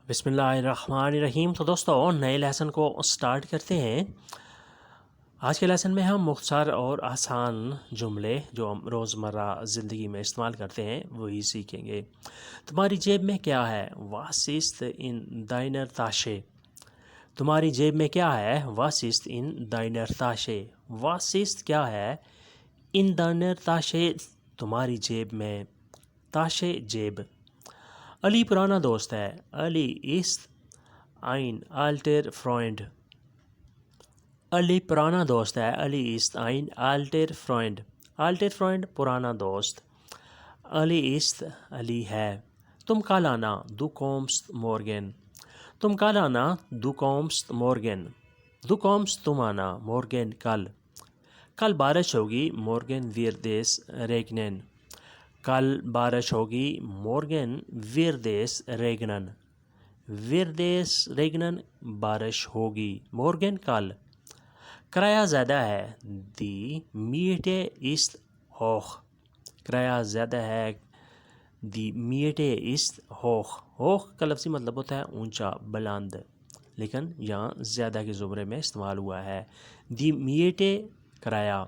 بسم اللہ الرحمن الرحیم۔ تو دوستو نئے لیسن کو سٹارٹ کرتے ہیں۔ آج کے لیسن میں ہم مختصر اور آسان جملے جو ہم روزمرہ زندگی میں استعمال کرتے ہیں وہی سیکھیں گے۔ تمہاری جیب میں کیا ہے؟ Was ist in deiner Tasche؟ تمہاری جیب میں کیا ہے؟ Was ist in deiner Tasche؟ Was ist کیا ہے؟ in deiner Tasche تمہاری جیب میں، تاشے جیب۔ علی پرانا دوست ہے۔ علی ist ein alter Freund۔ علی پرانا دوست ہے۔ علی ist ein alter Freund۔ alter Freund پرانا دوست۔ علی ist علی ہے۔ تم کل آنا du kommst morgen۔ تم کل آنا du kommst morgen۔ du kommst تم آنا، morgen کل۔ کل بارش ہوگی morgen wird es regnen۔ کل بارش ہوگی morgen wird es regnen۔ wird es regnen بارش ہوگی، morgen کل۔ کرایہ زیادہ ہے die Miete ist hoch۔ کرایہ زیادہ ہے die Miete ist hoch۔ hoch کا لفظی مطلب ہوتا ہے اونچا، بلند، لیکن یہاں زیادہ کے زمرے میں استعمال ہوا ہے۔ die Miete کرایہ،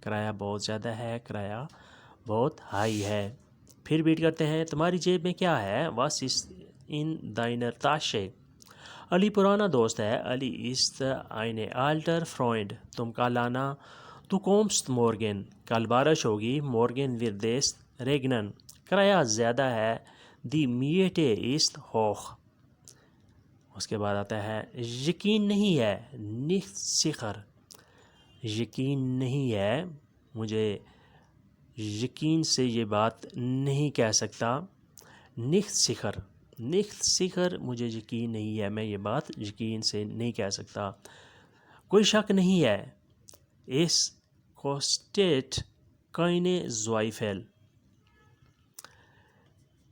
کرایہ بہت زیادہ ہے، کرایہ بہت ہائی ہے۔ پھر بیٹ کرتے ہیں، تمہاری جیب میں کیا ہے؟ Was ist in deiner Tasche؟ علی پرانا دوست ہے۔ علی ist ein alter Freund۔ تم کل آنا du kommst morgen۔ کل بارش ہوگی morgen wird es regnen۔ کرایہ زیادہ ہے die Miete ist hoch۔ اس کے بعد آتا ہے یقین نہیں ہے nicht sicher۔ یقین نہیں ہے، مجھے یقین سے یہ بات نہیں کہہ سکتا۔ nicht sicher، nicht sicher مجھے یقین نہیں ہے، میں یہ بات یقین سے نہیں کہہ سکتا۔ کوئی شک نہیں ہے es kostet keine Zweifel۔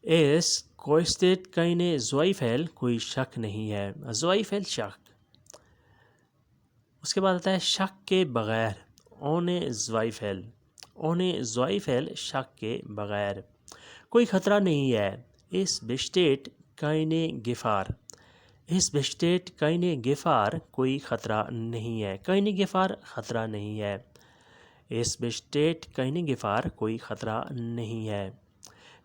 es kostet keine Zweifel کوئی شک نہیں ہے، Zweifel شک۔ اس کے بعد آتا ہے شک کے بغیر ohne Zweifel۔ ohne Zweifel شک کے بغیر۔ کوئی خطرہ نہیں ہے es besteht keine Gefahr۔ es besteht keine Gefahr کوئی خطرہ نہیں ہے، keine Gefahr خطرہ نہیں ہے، es besteht keine Gefahr کوئی خطرہ نہیں ہے۔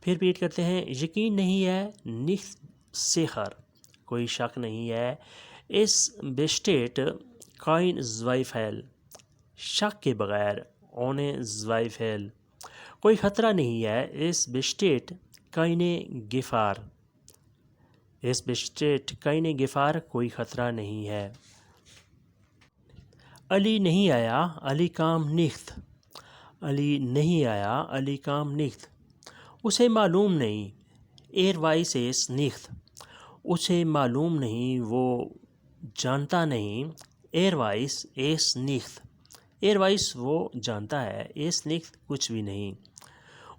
پھر ریپیٹ کرتے ہیں، یقین نہیں ہے nicht sicher کوئی شک نہیں ہے es besteht kein Zweifel شک کے بغیر ohne Zweifel۔ کوئی خطرہ نہیں ہے es besteht keine Gefahr۔ es besteht keine Gefahr کوئی خطرہ نہیں ہے۔ علی نہیں آیا علی kam nicht۔ علی نہیں آیا علی kam nicht۔ اسے معلوم نہیں er weiß es nicht۔ اسے معلوم نہیں، وہ جانتا نہیں er weiß es nicht۔ er weiß وہ جانتا ہے es nicht کچھ بھی نہیں۔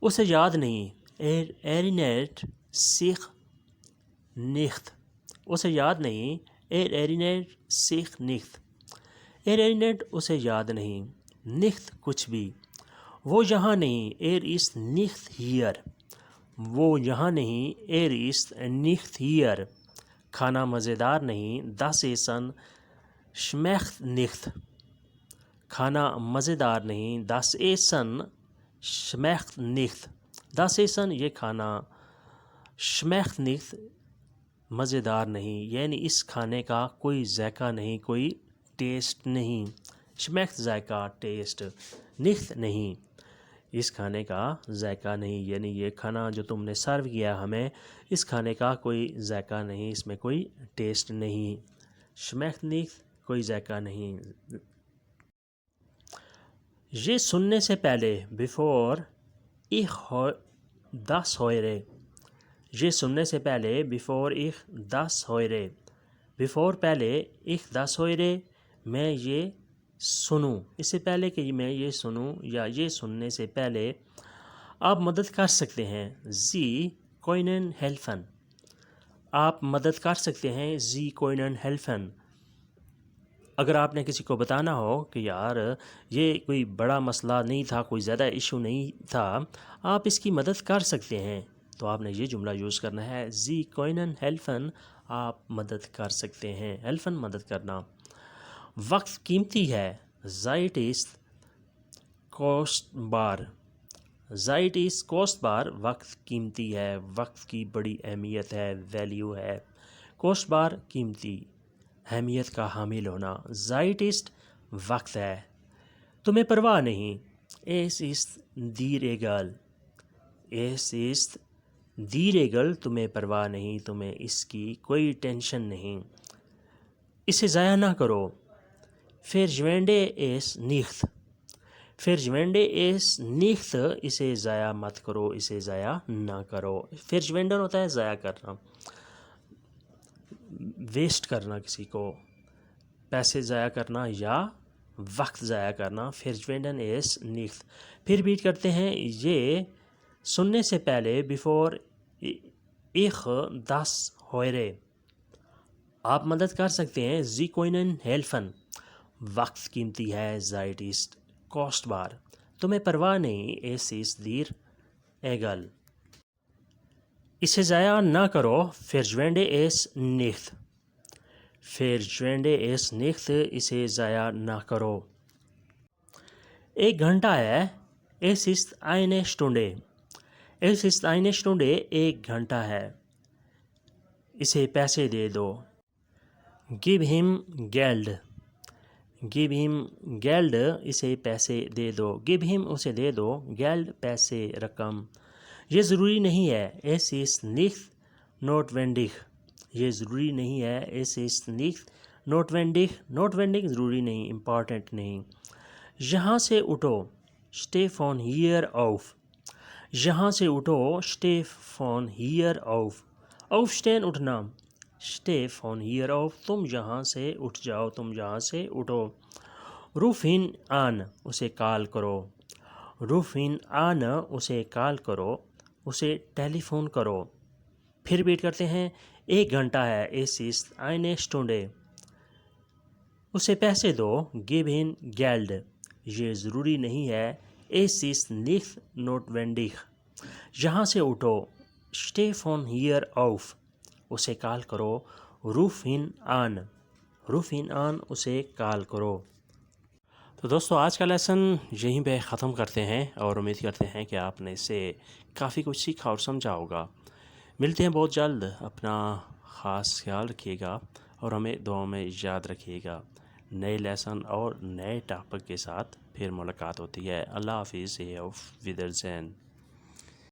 اسے یاد نہیں er erinnert sich nicht۔ اسے یاد نہیں er erinnert sich nicht۔ er erinnert اسے یاد نہیں، nicht کچھ بھی۔ وہ یہاں نہیں er ist nicht hier۔ وہ یہاں نہیں er ist nicht hier۔ کھانا مزیدار نہیں das Essen schmeckt nicht۔ کھانا مزیدار نہیں das Essen schmeckt nicht۔ das Essen یہ کھانا schmeckt nicht مزیدار نہیں، یعنی اس کھانے کا کوئی ذائقہ نہیں، کوئی ٹیسٹ نہیں۔ schmeckt ذائقہ، ٹیسٹ، nicht نہیں، اس کھانے کا ذائقہ نہیں، یعنی یہ کھانا جو تم نے سرو کیا ہمیں، اس کھانے کا کوئی ذائقہ نہیں، اس میں کوئی ٹیسٹ نہیں۔ schmeckt nicht کوئی ذائقہ نہیں۔ یہ سننے سے پہلے before ich das höre۔ یہ سننے سے پہلے before ich das höre۔ before پہلے ich das höre میں یہ سنوں، اس سے پہلے کہ میں یہ سنوں یا یہ سننے سے پہلے آپ مدد کر سکتے ہیں Sie können helfen۔ آپ مدد کر سکتے ہیں Sie können helfen۔ اگر آپ نے کسی کو بتانا ہو کہ یار یہ کوئی بڑا مسئلہ نہیں تھا، کوئی زیادہ ایشو نہیں تھا، آپ اس کی مدد کر سکتے ہیں، تو آپ نے یہ جملہ یوز کرنا ہے Sie können helfen۔ آپ مدد کر سکتے ہیں. ہیلفن مدد کرنا. وقت قیمتی ہے. زائٹ از کوسٹ بار. زائٹ از کوسٹ بار. وقت قیمتی ہے. وقت کی بڑی اہمیت ہے، ویلیو ہے. کوسٹ بار قیمتی، اہمیت کا حامل ہونا. زائٹ از وقت ہے. تمہیں پرواہ نہیں. ایس از دی ریگل. ایس از دی ریگل. تمہیں پرواہ نہیں، تمہیں اس کی کوئی ٹینشن نہیں. اسے ضائع نہ کرو. فرجوینڈے ایس نیخت. فرجوینڈے ایس نیخت. اسے ضائع مت کرو، اسے ضائع نہ کرو. فرجوینڈن ہوتا ہے ضائع کرنا، ویسٹ کرنا، کسی کو پیسے ضائع کرنا یا وقت ضائع کرنا. فرجوینڈن ایس نیخت. پھر بیٹ کرتے ہیں. یہ سننے سے پہلے بیفور ایک 10 ہوئرے. آپ مدد کر سکتے ہیں. زی کوئنن ہیلفن. وقت قیمتی ہے. زائٹ از کوسٹ بار. تمہیں پرواہ نہیں. ایس از دیر ایگل. اسے ضائع نہ کرو. فرجوینڈے ایس نیخت. فرجوینڈے ایس نیخت. اسے ضائع نہ کرو. 1 گھنٹہ ہے. ایس ist eine Stunde. ایس ist eine Stunde. 1 گھنٹہ ہے. اسے پیسے دے دو. Gib him Geld. Gib him Geld. اسے پیسے دے دو. Gib him اسے دے دو. Geld پیسے، رقم. یہ ضروری نہیں ہے. Es ist nicht notwendig. یہ ضروری نہیں ہے. Es ist nicht notwendig. notwendig ضروری نہیں، امپورٹنٹ نہیں. یہاں سے اٹھو. Steh von hier auf. یہاں سے اٹھو. Steh von hier auf. Aufstehen اٹھنا. Steh von hier auf. تم یہاں سے اٹھ جاؤ، تم یہاں سے اٹھو. Ruf ihn an. اسے کال کرو. Ruf ihn an. اسے کال کرو، اسے ٹیلی فون کرو. پھر بیٹ کرتے ہیں. 1 گھنٹہ ہے. Es ist eine Stunde. اسے پیسے دو. Gib ihm Geld. یہ ضروری نہیں ہے. Es ist nicht notwendig. یہاں سے اٹھو. Steh von hier auf. اسے کال کرو. Ruf ihn an. Ruf ihn an. اسے کال کرو. تو دوستو آج کا لیسن یہیں پہ ختم کرتے ہیں، اور امید کرتے ہیں کہ آپ نے اس سے کافی کچھ سیکھا اور سمجھا ہوگا. ملتے ہیں بہت جلد. اپنا خاص خیال رکھیے گا اور ہمیں دعاؤں میں یاد رکھیے گا. نئے لیسن اور نئے ٹاپک کے ساتھ پھر ملاقات ہوتی ہے. اللہ حافظ. آف ودرزین.